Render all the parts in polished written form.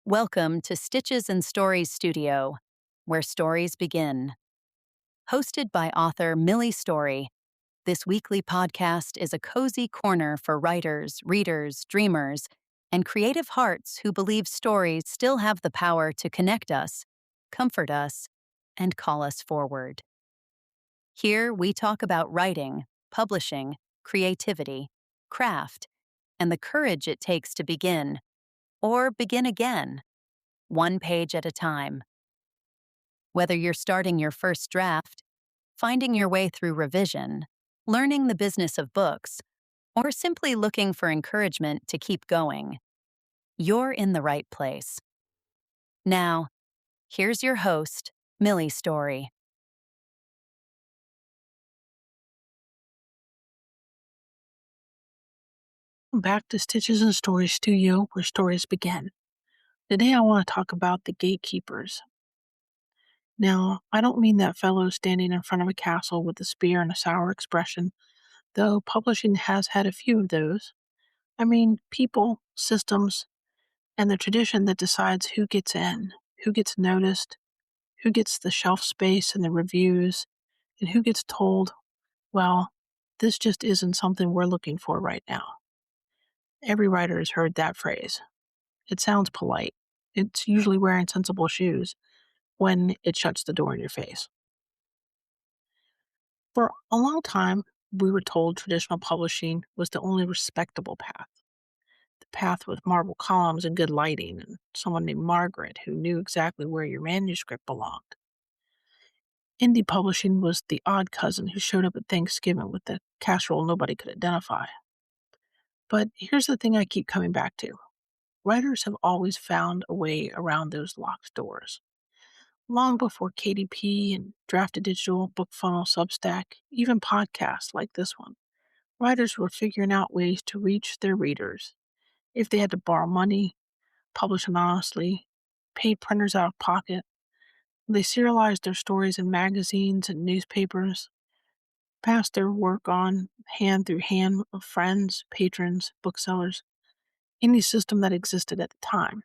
Welcome to Stitches and Stories Studio, where stories begin. Hosted by author Millie Story, this weekly podcast is a cozy corner for writers, readers, dreamers, and creative hearts who believe stories still have the power to connect us, comfort us, and call us forward. Here we talk about writing, publishing, creativity, craft, and the courage it takes to begin, or begin again, one page at a time. Whether you're starting your first draft, finding your way through revision, learning the business of books, or simply looking for encouragement to keep going, you're in the right place. Now, here's your host, Millie Story. Welcome back to Stitches and Stories Studio, where stories begin. Today I want to talk about the Gatekeepers. Now, I don't mean that fellow standing in front of a castle with a spear and a sour expression, though publishing has had a few of those. I mean people, systems, and the tradition that decides who gets in, who gets noticed, who gets the shelf space and the reviews, and who gets told, well, this just isn't something we're looking for right now. Every writer has heard that phrase. It sounds polite. It's usually wearing sensible shoes when it shuts the door in your face. For a long time, we were told traditional publishing was the only respectable path. The path with marble columns and good lighting, and someone named Margaret who knew exactly where your manuscript belonged. Indie publishing was the odd cousin who showed up at Thanksgiving with the casserole nobody could identify. But here's the thing I keep coming back to. Writers have always found a way around those locked doors. Long before KDP and Drafted Digital, BookFunnel, Substack, even podcasts like this one, writers were figuring out ways to reach their readers. If they had to borrow money, publish anonymously, pay printers out of pocket, they serialized their stories in magazines and newspapers, passed their work on hand through hand of friends, patrons, booksellers, any system that existed at the time.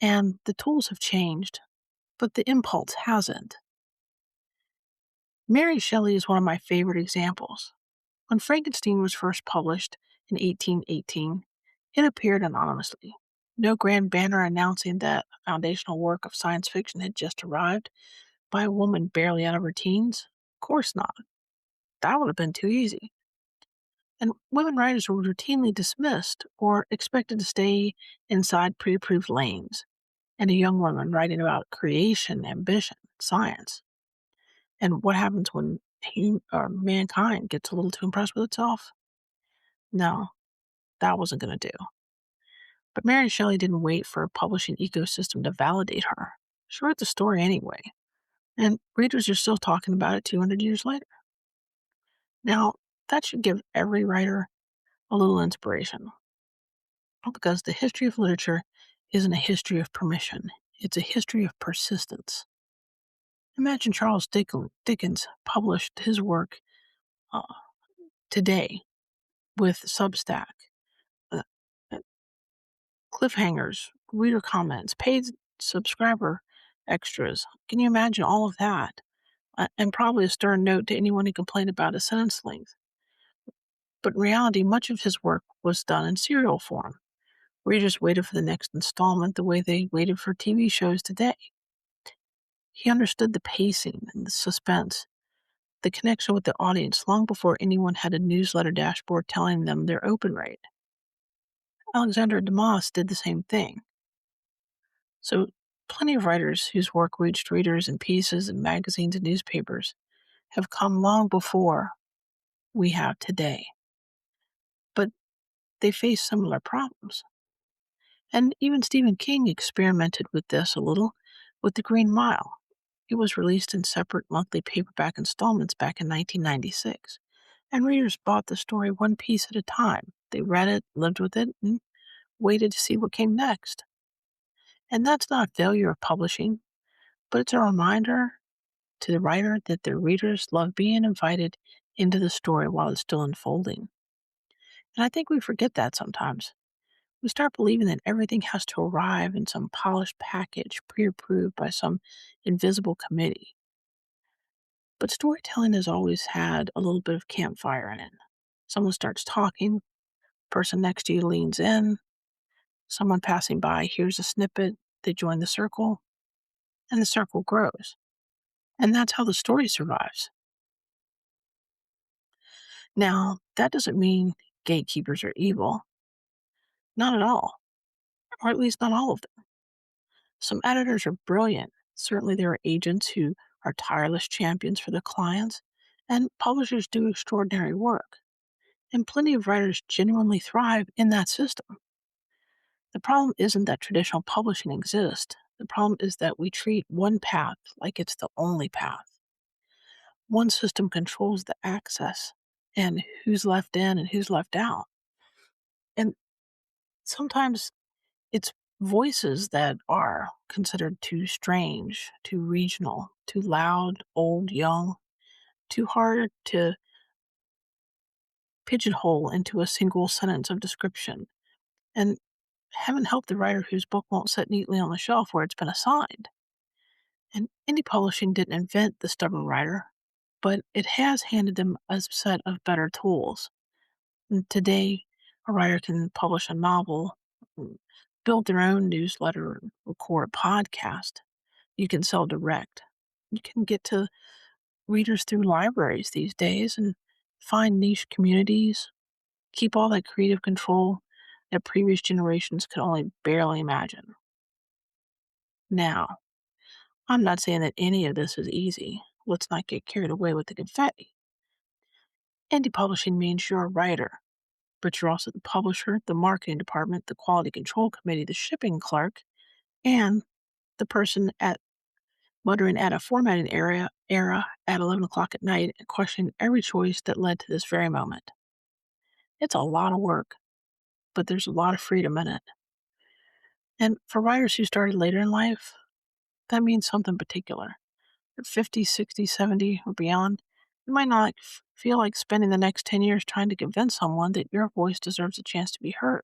And the tools have changed, but the impulse hasn't. Mary Shelley is one of my favorite examples. When Frankenstein was first published in 1818, it appeared anonymously. No grand banner announcing that a foundational work of science fiction had just arrived by a woman barely out of her teens. Of course not. That would have been too easy. And women writers were routinely dismissed or expected to stay inside pre-approved lanes. And a young woman writing about creation, ambition, science. And what happens when mankind gets a little too impressed with itself? No, that wasn't going to do. But Mary Shelley didn't wait for a publishing ecosystem to validate her. She wrote the story anyway, and readers are still talking about it 200 years later. Now, that should give every writer a little inspiration. Because the history of literature isn't a history of permission. It's a history of persistence. Imagine Charles Dickens published his work uh, today with Substack, uh, uh, cliffhangers, reader comments, paid subscriber extras. Can you imagine all of that? And probably a stern note to anyone who complained about a sentence length. But in reality, much of his work was done in serial form. Readers waited for the next installment the way they waited for TV shows today. He understood the pacing and the suspense, the connection with the audience long before anyone had a newsletter dashboard telling them their open rate. Alexander Dumas did the same thing. So plenty of writers whose work reached readers in pieces in magazines and newspapers have come long before we have today. But they face similar problems. And even Stephen King experimented with this a little with The Green Mile. It was released in separate monthly paperback installments back in 1996, and readers bought the story one piece at a time. They read it, lived with it, and waited to see what came next. And that's not a failure of publishing, but it's a reminder to the writer that their readers love being invited into the story while it's still unfolding. And I think we forget that sometimes. We start believing that everything has to arrive in some polished package pre approved by some invisible committee. But storytelling has always had a little bit of campfire in it. Someone starts talking, person next to you leans in, someone passing by hears a snippet, they join the circle, and the circle grows. And that's how the story survives. Now, that doesn't mean gatekeepers are evil. Not at all, or at least not all of them. Some editors are brilliant. Certainly, there are agents who are tireless champions for their clients, and publishers do extraordinary work. And plenty of writers genuinely thrive in that system. The problem isn't that traditional publishing exists. The problem is that we treat one path like it's the only path. One system controls the access and who's left in and who's left out. And sometimes it's voices that are considered too strange, too regional, too loud, old, young, too hard to pigeonhole into a single sentence of description. And heaven help the writer whose book won't sit neatly on the shelf where it's been assigned. And indie publishing didn't invent the stubborn writer, but it has handed them a set of better tools. And today, a writer can publish a novel, build their own newsletter, and record a podcast. You can sell direct. You can get to readers through libraries these days and find niche communities, keep all that creative control that previous generations could only barely imagine. Now, I'm not saying that any of this is easy. Let's not get carried away with the confetti. Indie publishing means you're a writer, but you're also the publisher, the marketing department, the quality control committee, the shipping clerk, and the person at muttering at a formatting era at 11 o'clock at night and questioning every choice that led to this very moment. It's a lot of work, but there's a lot of freedom in it. And for writers who started later in life, that means something particular. At 50, 60, 70, or beyond, you might not feel like spending the next 10 years trying to convince someone that your voice deserves a chance to be heard.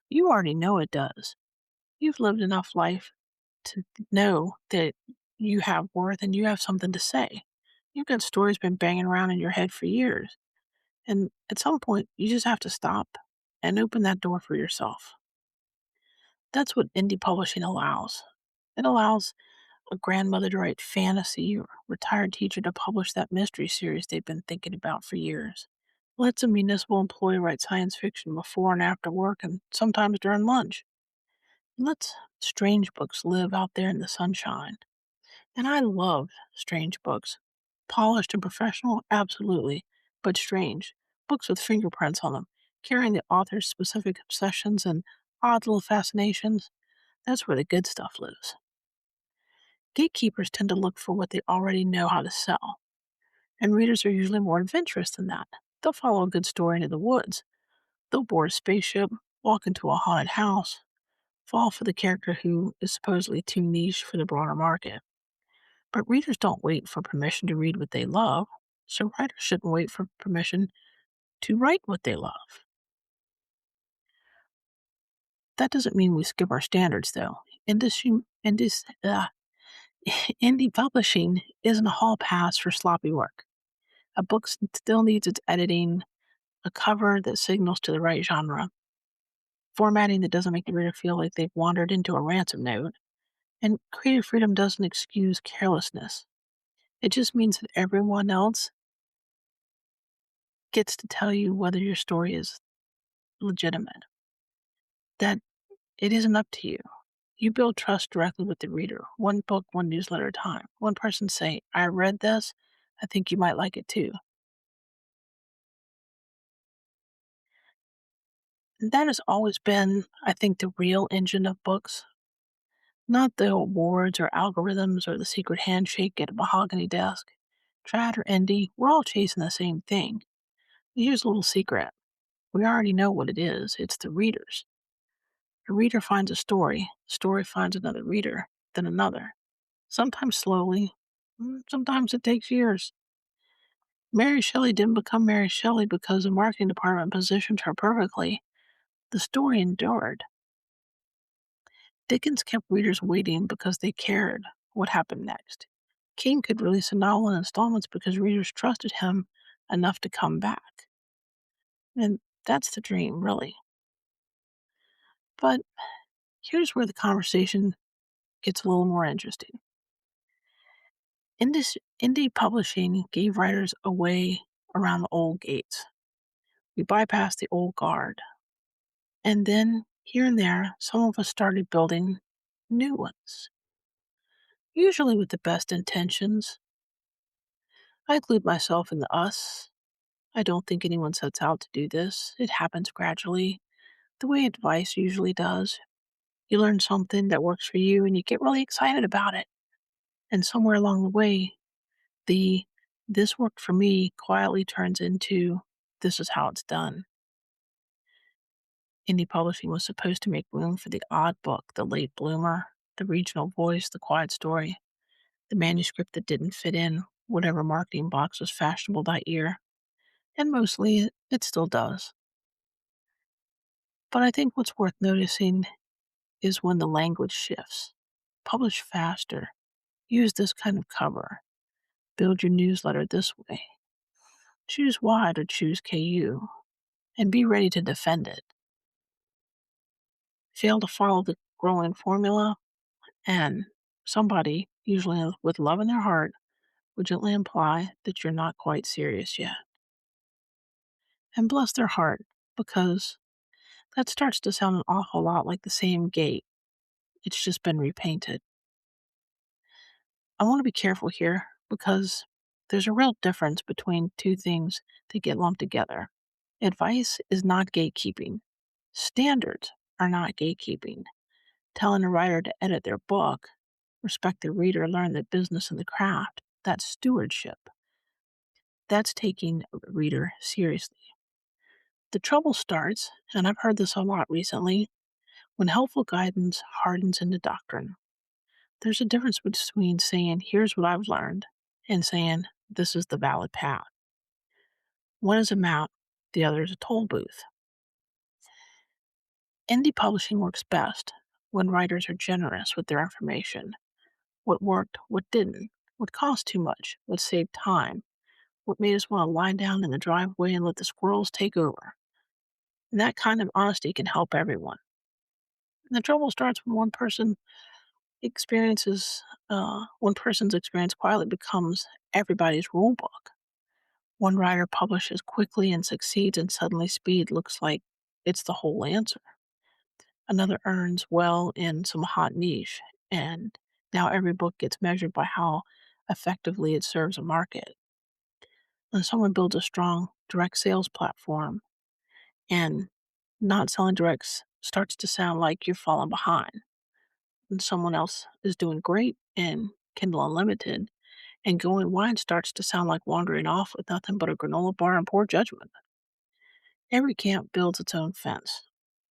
You already know it does. You've lived enough life to know that you have worth and you have something to say. You've got stories been banging around in your head for years. And at some point, you just have to stop and open that door for yourself. That's what indie publishing allows. It allows a grandmother to write fantasy or a retired teacher to publish that mystery series they've been thinking about for years. Lets a municipal employee write science fiction before and after work and sometimes during lunch. Lets strange books live out there in the sunshine. And I love strange books. Polished and professional, absolutely, but strange. Books with fingerprints on them, carrying the author's specific obsessions and odd little fascinations. That's where the good stuff lives. Gatekeepers tend to look for what they already know how to sell, and readers are usually more adventurous than that. They'll follow a good story into the woods. They'll board a spaceship, walk into a haunted house, fall for the character who is supposedly too niche for the broader market. But readers don't wait for permission to read what they love, so writers shouldn't wait for permission to write what they love. That doesn't mean we skip our standards, though. Indie publishing isn't a hall pass for sloppy work. A book still needs its editing, a cover that signals to the right genre, formatting that doesn't make the reader feel like they've wandered into a ransom note, and creative freedom doesn't excuse carelessness. It just means that everyone else gets to tell you whether your story is legitimate, that it isn't up to you. You build trust directly with the reader, one book, one newsletter at a time. One person say, I read this, I think you might like it too. And that has always been, I think, the real engine of books, not the awards or algorithms or the secret handshake at a mahogany desk. Trad or indie, we're all chasing the same thing. Here's a little secret. We already know what it is. It's the readers. A reader finds a story finds another reader, then another. Sometimes slowly, sometimes it takes years. Mary Shelley didn't become Mary Shelley because the marketing department positioned her perfectly. The story endured. Dickens kept readers waiting because they cared what happened next. King could release a novel in installments because readers trusted him enough to come back. And that's the dream, really. But here's where the conversation gets a little more interesting. Indie publishing gave writers a way around the old gates. We bypassed the old guard. And then, here and there, some of us started building new ones, usually with the best intentions. I include myself in the us. I don't think anyone sets out to do this. It happens gradually, the way advice usually does. You learn something that works for you and you get really excited about it. And somewhere along the way, the this worked for me quietly turns into this is how it's done. Indie publishing was supposed to make room for the odd book, the late bloomer, the regional voice, the quiet story, the manuscript that didn't fit in whatever marketing box was fashionable that year. And mostly it still does. But I think what's worth noticing is when the language shifts. Publish faster. Use this kind of cover. Build your newsletter this way. Choose wide or choose KU. And be ready to defend it. Fail to follow the growing formula, and somebody, usually with love in their heart, would gently imply that you're not quite serious yet. And bless their heart, because that starts to sound an awful lot like the same gate. It's just been repainted. I want to be careful here because there's a real difference between two things that get lumped together. Advice is not gatekeeping. Standards are not gatekeeping. Telling a writer to edit their book, respect the reader, learn the business and the craft, that's stewardship. That's taking a reader seriously. The trouble starts, and I've heard this a lot recently, when helpful guidance hardens into doctrine. There's a difference between saying, here's what I've learned, and saying, this is the valid path. One is a map, the other is a toll booth. Indie publishing works best when writers are generous with their information. What worked, what didn't, what cost too much, what saved time, what made us want to lie down in the driveway and let the squirrels take over. And that kind of honesty can help everyone. And the trouble starts when one person's experience quietly becomes everybody's rule book. One writer publishes quickly and succeeds, and suddenly speed looks like it's the whole answer. Another earns well in some hot niche, and now every book gets measured by how effectively it serves a market. And someone builds a strong direct sales platform, and not selling directs starts to sound like you're falling behind. And someone else is doing great in Kindle Unlimited, and going wide starts to sound like wandering off with nothing but a granola bar and poor judgment. Every camp builds its own fence.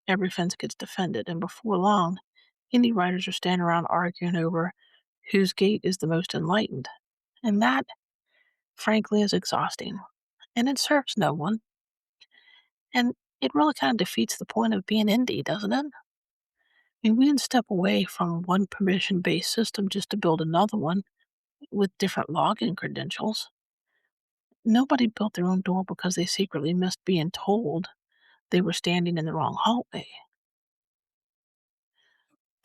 Every fence gets defended, and before long, indie writers are standing around arguing over whose gate is the most enlightened. And that, frankly, is exhausting. And it serves no one. And it really kind of defeats the point of being indie, doesn't it? I mean, we didn't step away from one permission-based system just to build another one with different login credentials. Nobody built their own door because they secretly missed being told they were standing in the wrong hallway.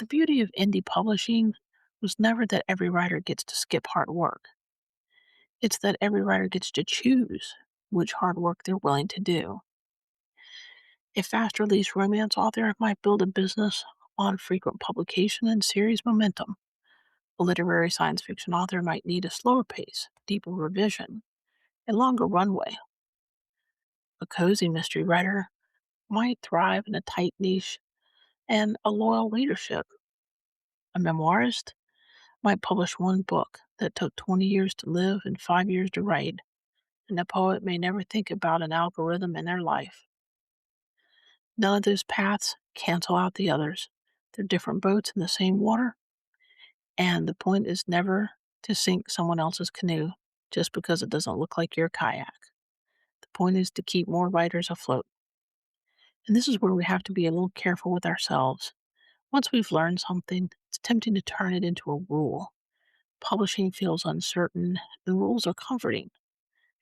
The beauty of indie publishing was never that every writer gets to skip hard work. It's that every writer gets to choose which hard work they're willing to do. A fast-release romance author might build a business on frequent publication and series momentum. A literary science fiction author might need a slower pace, deeper revision, a longer runway. A cozy mystery writer might thrive in a tight niche and a loyal readership. A memoirist might publish one book that took 20 years to live and 5 years to write, and a poet may never think about an algorithm in their life. None of those paths cancel out the others. They're different boats in the same water, and the point is never to sink someone else's canoe just because it doesn't look like your kayak. The point is to keep more writers afloat. And this is where we have to be a little careful with ourselves. Once we've learned something, it's tempting to turn it into a rule. Publishing feels uncertain, and rules are comforting.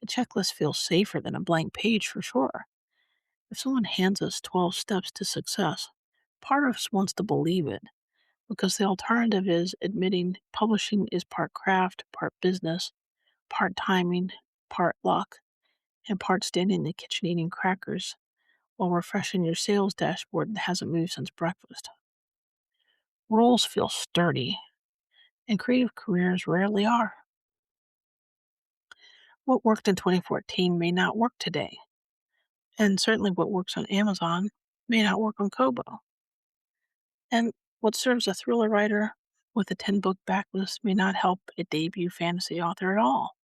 A checklist feels safer than a blank page for sure. If someone hands us 12 steps to success, part of us wants to believe it because the alternative is admitting publishing is part craft, part business, part timing, part luck, and part standing in the kitchen eating crackers while refreshing your sales dashboard that hasn't moved since breakfast. Rules feel sturdy, and creative careers rarely are. What worked in 2014 may not work today, and certainly what works on Amazon may not work on Kobo. And what serves a thriller writer with a 10-book backlist may not help a debut fantasy author at all.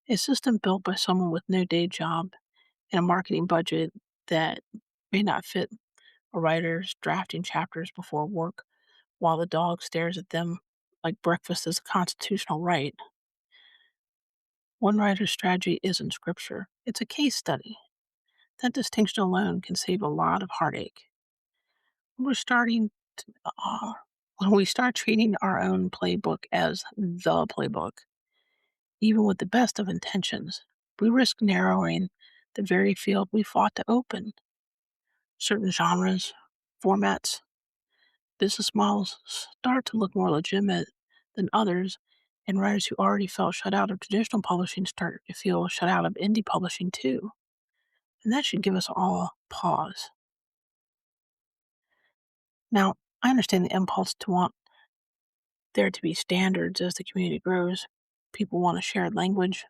A system built by someone with no day job and a marketing budget that may not fit a writer's drafting chapters before work while the dog stares at them like breakfast is a constitutional right. One writer's strategy isn't scripture, it's a case study. That distinction alone can save a lot of heartache. When we're starting to, when we start treating our own playbook as the playbook, even with the best of intentions, we risk narrowing the very field we fought to open. Certain genres, formats, business models start to look more legitimate than others, and writers who already felt shut out of traditional publishing start to feel shut out of indie publishing too. And that should give us all pause. Now, I understand the impulse to want there to be standards as the community grows. People want a shared language.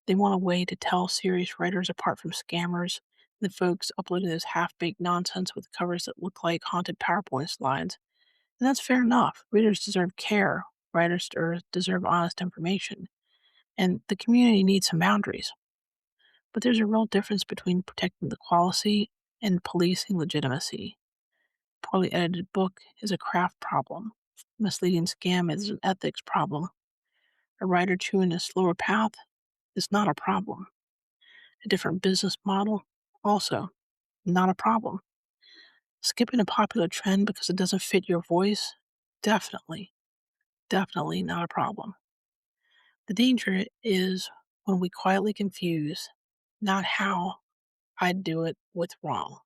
They want a way to tell serious writers apart from scammers, the folks uploading this half-baked nonsense with covers that look like haunted PowerPoint slides. And that's fair enough. Readers deserve care. Writers deserve honest information. And the community needs some boundaries. But there's a real difference between protecting the quality and policing legitimacy. Poorly edited book is a craft problem. Misleading scam is an ethics problem. A writer chewing a slower path is not a problem. A different business model, also not a problem. Skipping a popular trend because it doesn't fit your voice, definitely not a problem. The danger is when we quietly confuse not how I'd do it with wrong.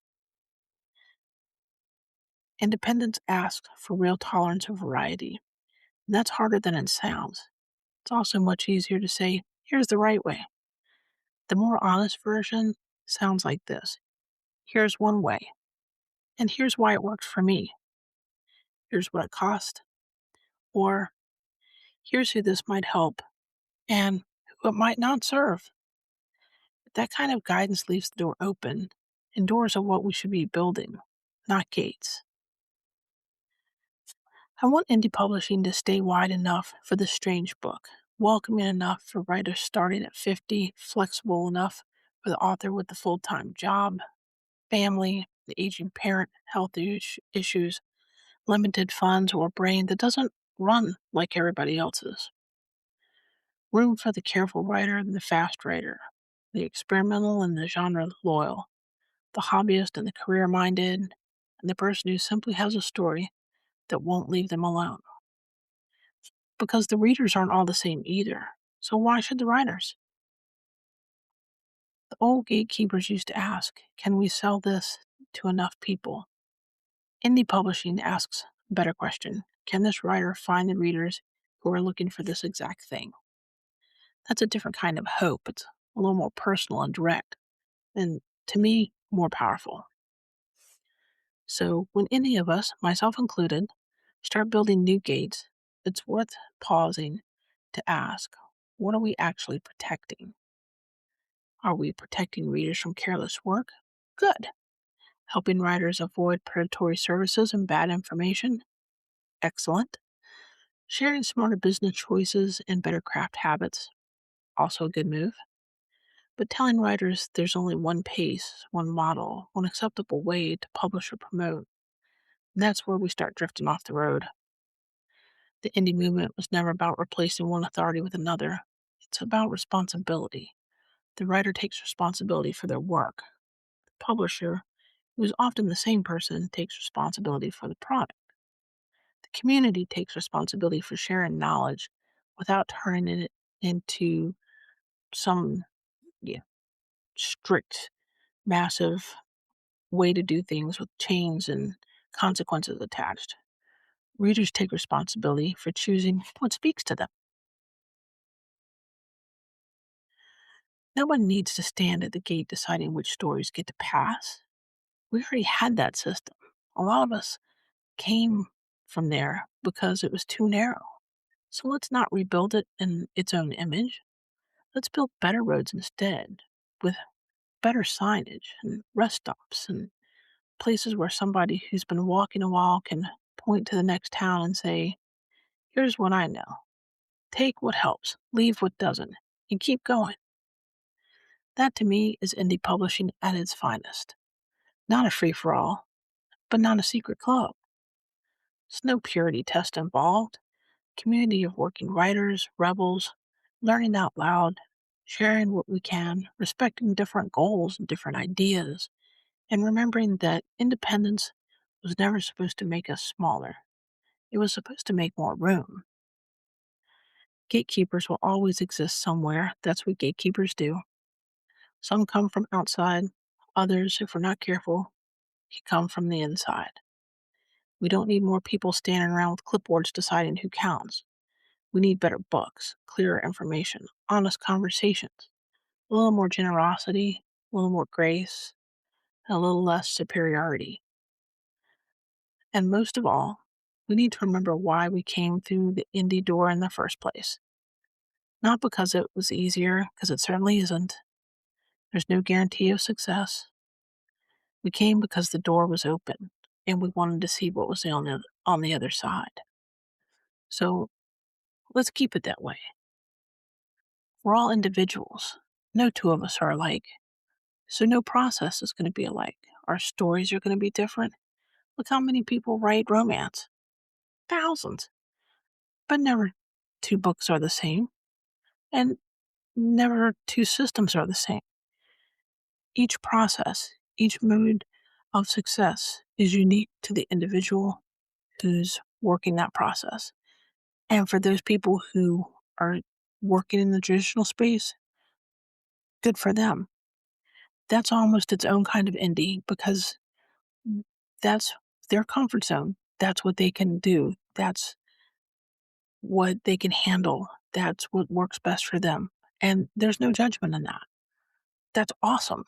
Independence asks for real tolerance of variety, and that's harder than it sounds. It's also much easier to say, here's the right way. The more honest version sounds like this. Here's one way, and here's why it worked for me. Here's what it cost, or here's who this might help, and who it might not serve. That kind of guidance leaves the door open, and doors are what we should be building, not gates. I want indie publishing to stay wide enough for this strange book, welcoming enough for writers starting at 50, flexible enough for the author with the full-time job, family, the aging parent, health issues, limited funds, or a brain that doesn't run like everybody else's. Room for the careful writer and the fast writer, the experimental and the genre loyal, the hobbyist and the career-minded, and the person who simply has a story that won't leave them alone. Because the readers aren't all the same either, so why should the writers? The old gatekeepers used to ask, can we sell this to enough people? Indie publishing asks a better question. Can this writer find the readers who are looking for this exact thing? That's a different kind of hope. It's a little more personal and direct, and to me, more powerful. So when any of us, myself included, start building new gates, it's worth pausing to ask, what are we actually protecting? Are we protecting readers from careless work? Good. Helping writers avoid predatory services and bad information? Excellent. Sharing smarter business choices and better craft habits? Also a good move. But telling writers there's only one pace, one model, one acceptable way to publish or promote, that's where we start drifting off the road. The indie movement was never about replacing one authority with another. It's about responsibility. The writer takes responsibility for their work. The publisher who's often the same person, takes responsibility for the product. The community takes responsibility for sharing knowledge without turning it into some yeah, strict, massive way to do things with chains and consequences attached. Readers take responsibility for choosing what speaks to them. No one needs to stand at the gate deciding which stories get to pass. We already had that system. A lot of us came from there because it was too narrow. So let's not rebuild it in its own image. Let's build better roads instead, with better signage and rest stops and places where somebody who's been walking a while can point to the next town and say, here's what I know. Take what helps, leave what doesn't, and keep going. That to me is indie publishing at its finest. Not a free for all, but not a secret club. There's no purity test involved. Community of working writers, rebels, learning out loud, sharing what we can, respecting different goals and different ideas, and remembering that independence was never supposed to make us smaller. It was supposed to make more room. Gatekeepers will always exist somewhere. That's what gatekeepers do. Some come from outside, others, if we're not careful, can come from the inside. We don't need more people standing around with clipboards deciding who counts. We need better books, clearer information, honest conversations, a little more generosity, a little more grace, and a little less superiority. And most of all, we need to remember why we came through the indie door in the first place. Not because it was easier, because it certainly isn't. There's no guarantee of success. We came because the door was open, and we wanted to see what was on the other side. So let's keep it that way. We're all individuals. No two of us are alike. So no process is going to be alike. Our stories are going to be different. Look how many people write romance. Thousands. But never two books are the same. And never two systems are the same. Each process, each mode of success is unique to the individual who's working that process. And for those people who are working in the traditional space, good for them. That's almost its own kind of indie because that's their comfort zone. That's what they can do. That's what they can handle. That's what works best for them. And there's no judgment in that. That's awesome.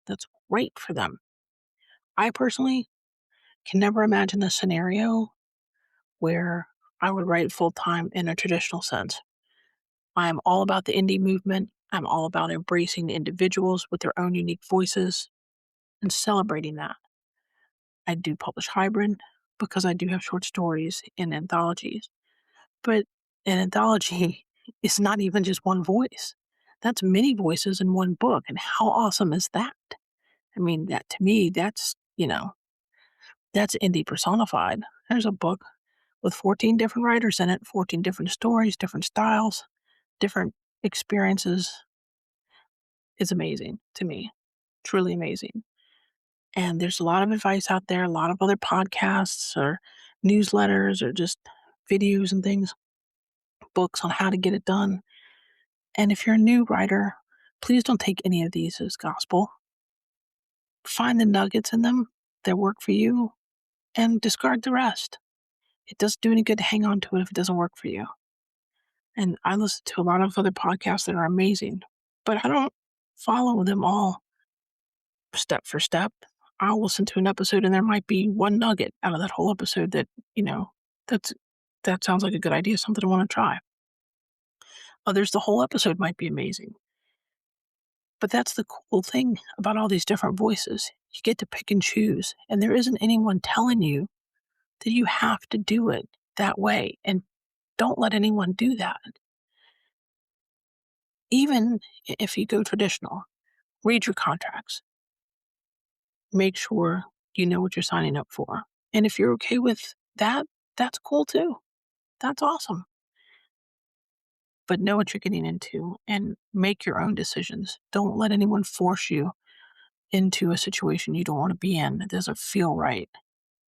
That's great for them. I personally can never imagine a scenario where I would write full time in a traditional sense. I'm all about the indie movement. I'm all about embracing individuals with their own unique voices and celebrating that. I do publish hybrid because I do have short stories in anthologies. But an anthology is not even just one voice. That's many voices in one book. And how awesome is that? I mean, that to me, that's indie personified. There's a book with 14 different writers in it, 14 different stories, different styles, different experiences. It's amazing to me, truly amazing. And there's a lot of advice out there, a lot of other podcasts or newsletters or just videos and things, books on how to get it done. And if you're a new writer, please don't take any of these as gospel. Find the nuggets in them that work for you and discard the rest. It doesn't do any good to hang on to it if it doesn't work for you. And I listen to a lot of other podcasts that are amazing, but I don't follow them all step for step. I'll listen to an episode and there might be one nugget out of that whole episode that, that's that sounds like a good idea, something I want to try. Others, the whole episode might be amazing. But that's the cool thing about all these different voices. You get to pick and choose, and there isn't anyone telling you that you have to do it that way. And don't let anyone do that. Even if you go traditional, read your contracts. Make sure you know what you're signing up for. And if you're okay with that, that's cool too. That's awesome. But know what you're getting into and make your own decisions. Don't let anyone force you into a situation you don't want to be in. It doesn't feel right.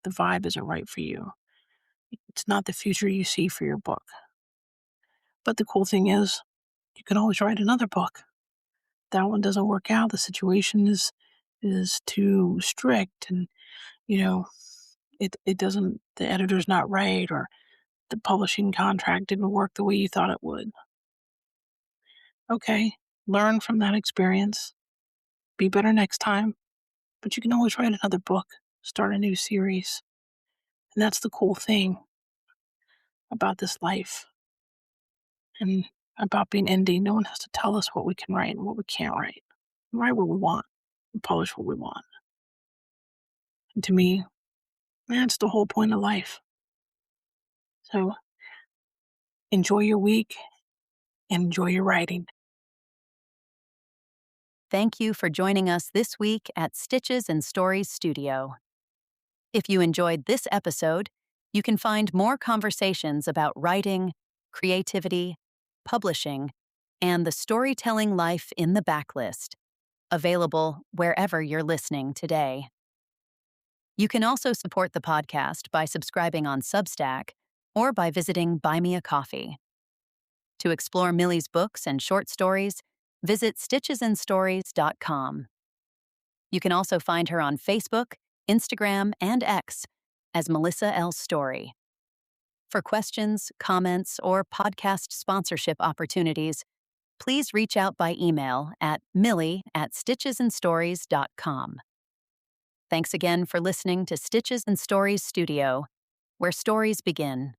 The vibe isn't right for you. It's not the future you see for your book. But the cool thing is, you can always write another book. That one doesn't work out. The situation is too strict, and it doesn't. The editor's not right, or the publishing contract didn't work the way you thought it would. Okay, learn from that experience. Be better next time. But you can always write another book, start a new series. And that's the cool thing about this life and about being indie. No one has to tell us what we can write and what we can't write. We write what we want and publish what we want. And to me, that's the whole point of life. So enjoy your week and enjoy your writing. Thank you for joining us this week at Stitches and Stories Studio. If you enjoyed this episode, you can find more conversations about writing, creativity, publishing, and the storytelling life in the backlist, available wherever you're listening today. You can also support the podcast by subscribing on Substack or by visiting Buy Me a Coffee. To explore Millie's books and short stories, visit stitchesandstories.com. You can also find her on Facebook, Instagram, and X as Melissa L. Story. For questions, comments, or podcast sponsorship opportunities, please reach out by email at millie@stitchesandstories.com. Thanks again for listening to Stitches and Stories Studio, where stories begin.